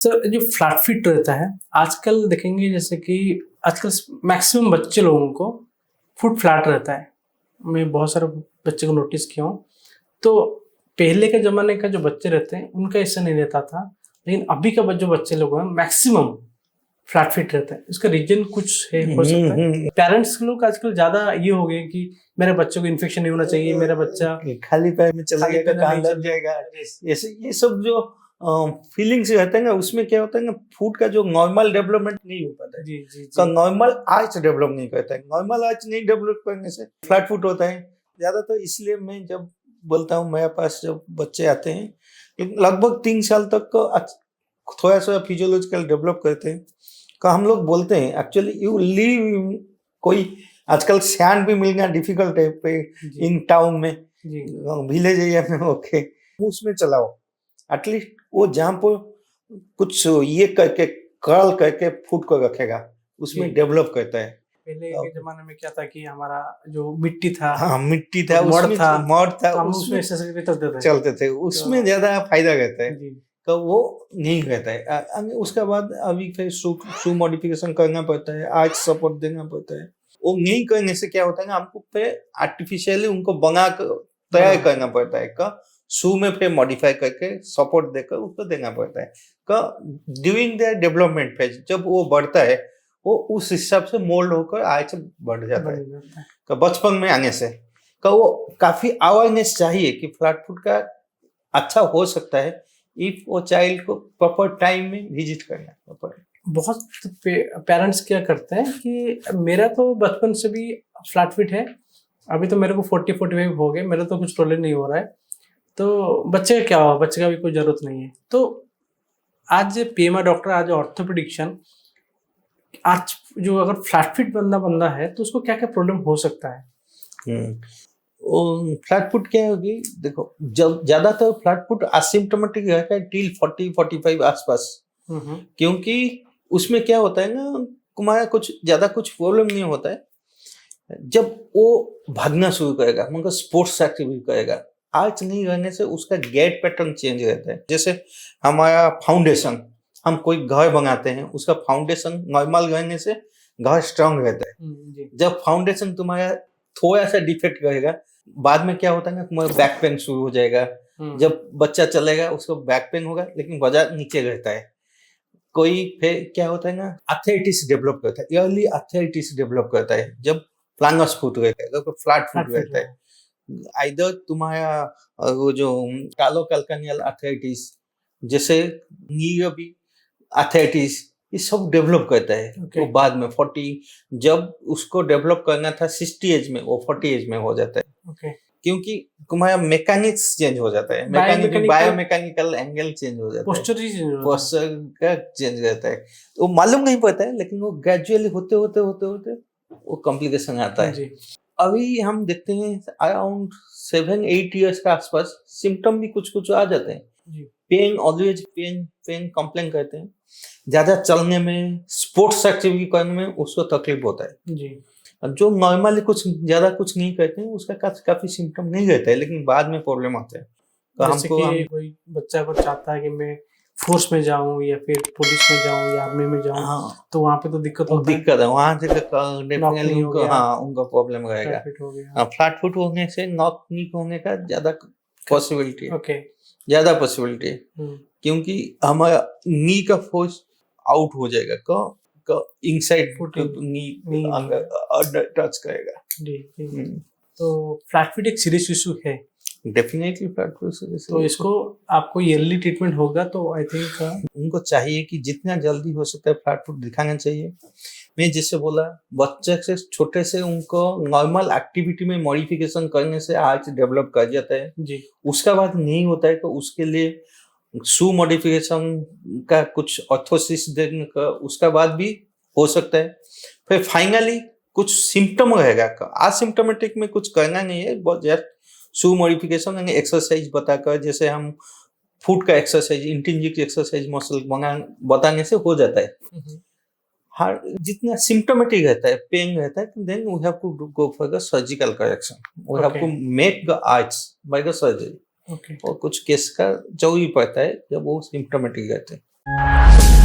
Sir जो flat feet रहता है आजकल देखेंगे, जैसे कि आजकल मैक्सिमम बच्चे लोगों को फुट फ्लैट रहता है। मैं बहुत सारे बच्चे को नोटिस किया हूँ। तो पहले के ज़माने का जो बच्चे रहते हैं उनका ऐसा नहीं रहता था, लेकिन अभी का जो बच्चे लोग हैं मैक्सिमम फ्लैट फीट रहता है। इसका रीजन कुछ है, हो सकता है पेरेंट्स लोग आजकल ज़्यादा ये हो गए कि मेरे बच्चे को इन्फेक्शन नहीं होना चाहिए, मेरा बच्चा खाली पैर में चला जाएगा, कहाँ लग जाएगा, ऐसे ये सब जो फीलिंग्स रहते हैं ना, उसमें क्या होता है ना, फूड का जो नॉर्मल डेवलपमेंट नहीं हो पाता है। जी जी का नॉर्मल आर्च डेवलप नहीं करता है। नॉर्मल आर्च नहीं डेवलप करने से फ्लैट फुट होता है ज्यादातर। तो इसलिए मैं जब बोलता हूँ, मेरे पास जब बच्चे आते हैं लगभग 3 साल तक को थोड़ा सा फिजियोलॉजिकल डेवलप करते हैं, का हम लोग बोलते हैं एक्चुअली यू लीव कोई आजकल सैंड भी मिलना डिफिकल्ट है पे इन टाउन में, विलेज एरिया में, ओके उसमें चलाओ एटलीस्ट वो जहाँ पर कुछ ये करके कर्ल करके फूड को रखेगा, उसमें डेवलप करता है। पहले के जमाने में क्या था कि हमारा जो मिट्टी था, हाँ मिट्टी था, मड था, तो उसमें चलते थे, उसमें ज्यादा फायदा रहता है। तो वो नहीं रहता है। उसके बाद अभी फिर शू मॉडिफिकेशन करना पड़ता है, आर्च सपोर्ट देना पड़ता है। वो नहीं करने से क्या होता है ना, हमको फिर आर्टिफिशियली उनको बना कर तैयार करना पड़ता है का शू में फिर मॉडिफाई करके सपोर्ट देकर उसको देना पड़ता है। का ड्यूरिंग द डेवलपमेंट फेज जब वो बढ़ता है, वो उस हिसाब से मोल्ड होकर आर्च बढ़ जाता है। का बचपन में आने से का वो काफी अवेयरनेस चाहिए कि फ्लैट फुट का अच्छा हो सकता है इफ वो चाइल्ड को प्रॉपर टाइम में विजिट करना पड़े। बहुत पेरेंट्स क्या करते हैं कि मेरा तो बचपन से भी फ्लैट फीट है, अभी तो मेरे को 40-45 हो गए, मेरा तो कुछ प्रॉब्लम नहीं हो रहा है, तो बच्चे का क्या हो, बच्चे का भी कोई जरूरत नहीं है। तो आज पीएमआर डॉक्टर, आज ऑर्थोपेडिक्शन, आज जो अगर फ्लैट फीट बंदा है तो उसको क्या क्या प्रॉब्लम हो सकता है? फ्लैट फुट क्या होगी, देखो जब ज्यादातर फ्लैट फुट असिम्प्टोमेटिक रहता है टिल 40-45 आसपास, क्योंकि उसमें क्या होता है ना, तुम्हारा कुछ ज्यादा कुछ प्रॉब्लम नहीं होता है। जब वो भागना शुरू करेगा, मतलब स्पोर्ट्स एक्टिविटी करेगा, आर्च नहीं रहने से उसका गेट पैटर्न चेंज रहता है। जैसे हमारा फाउंडेशन, हम कोई घर बनाते हैं, उसका फाउंडेशन नॉर्मल रहने से घर स्ट्रांग रहता है। जब फाउंडेशन तुम्हारा थोड़ा सा डिफेक्ट रहेगा, बाद में क्या होता है ना, तुम्हारा बैक पेन शुरू हो जाएगा। जब बच्चा चलेगा उसको बैक पेन होगा, लेकिन वजह नीचे रहता है। कोई फिर क्या होता है ना, आर्थराइटिस डेवलप करता है, अर्ली आर्थराइटिस डेवलप करता है जब फ्लैंगस फुट रहता है, तो फ्लैट फुट रहता है। आइदर तुम्हारा वो जो कालोकैल्कानियल आर्थराइटिस, जैसे नी भी आर्थराइटिस, ये सब डेवलप करता है। तो बाद में 40 जब उसको डेवलप करना था 60 एज में, वो 40 एज में हो जाता है। क्योंकि तुम्हारा मैकेनिक्स चेंज हो जाता है, बायोमैकेनिकल एंगल चेंज हो जाता है, पोस्चर का चेंज रहता है। तो मालूम नहीं पड़ता है, लेकिन वो ग्रेजुअली होते होते होते होते वो कॉम्प्लिकेशन आता है। अभी हम देखते हैं अराउंड 7-8 ईयर्स के आसपास सिम्टम भी कुछ कुछ आ जाते हैं। पेन, ऑलवेज पेन कंप्लेन करते हैं, ज्यादा चलने में, स्पोर्ट्स एक्टिविटी करने में उसको तकलीफ होता है जी। जो नॉर्मली कुछ ज्यादा कुछ नहीं करते हैं, उसका काफी सिम्टम नहीं रहता है, लेकिन बाद में प्रॉब्लम आता है। तो हमको कोई बच्चा को चाहता है कि मैं फोर्स में जाऊं या फिर पुलिस में जाऊं या आर्मी में जाऊं, हाँ, तो वहाँ पे तो दिक्कत है, वहाँ से डेफिनेटली उनको उनका प्रॉब्लम रहेगा। फ्लैट फुट होने से नॉक नीक होने का ज्यादा पॉसिबिलिटी है, ज्यादा पॉसिबिलिटी है, क्योंकि हमारा नी का फोर्स आउट हो जाएगा का इनसाइड नी अंदर टच करेगा। तो फ्लैट फुट एक सीरियस इशू है, डेफिनेटली फ्लैट फुट सीरियस। तो इसको आपको ईयरली ट्रीटमेंट होगा, तो आई थिंक उनको चाहिए कि जितना जल्दी हो सकता है फ्लैट फुट दिखाना चाहिए। मैं जैसे बोला, बच्चे से छोटे से उनको नॉर्मल एक्टिविटी में मॉडिफिकेशन करने से आर्च डेवलप कर जाता है जी। उसका बाद नहीं होता है तो उसके लिए शू मॉडिफिकेशन का कुछ ऑर्थोसिस देने का उसका बाद भी हो सकता है। फिर फाइनली कुछ सिम्टम रहेगा, असिम्टोमेटिक में कुछ करना नहीं है, बहुत जस्ट शू मॉडिफिकेशन यानी एक्सरसाइज बताकर, जैसे हम फुट का एक्सरसाइज, इंट्रिंसिक एक्सरसाइज मसल बताने से हो जाता है। हर जितना सिम्टोमेटिक रहता है, पेन रहता है, then we have to go for the surgical correction, we have to make the arch by the surgery. और कुछ केस का जरूरी पड़ता है जब वो सिम्टोमेटिक रहते हैं। है।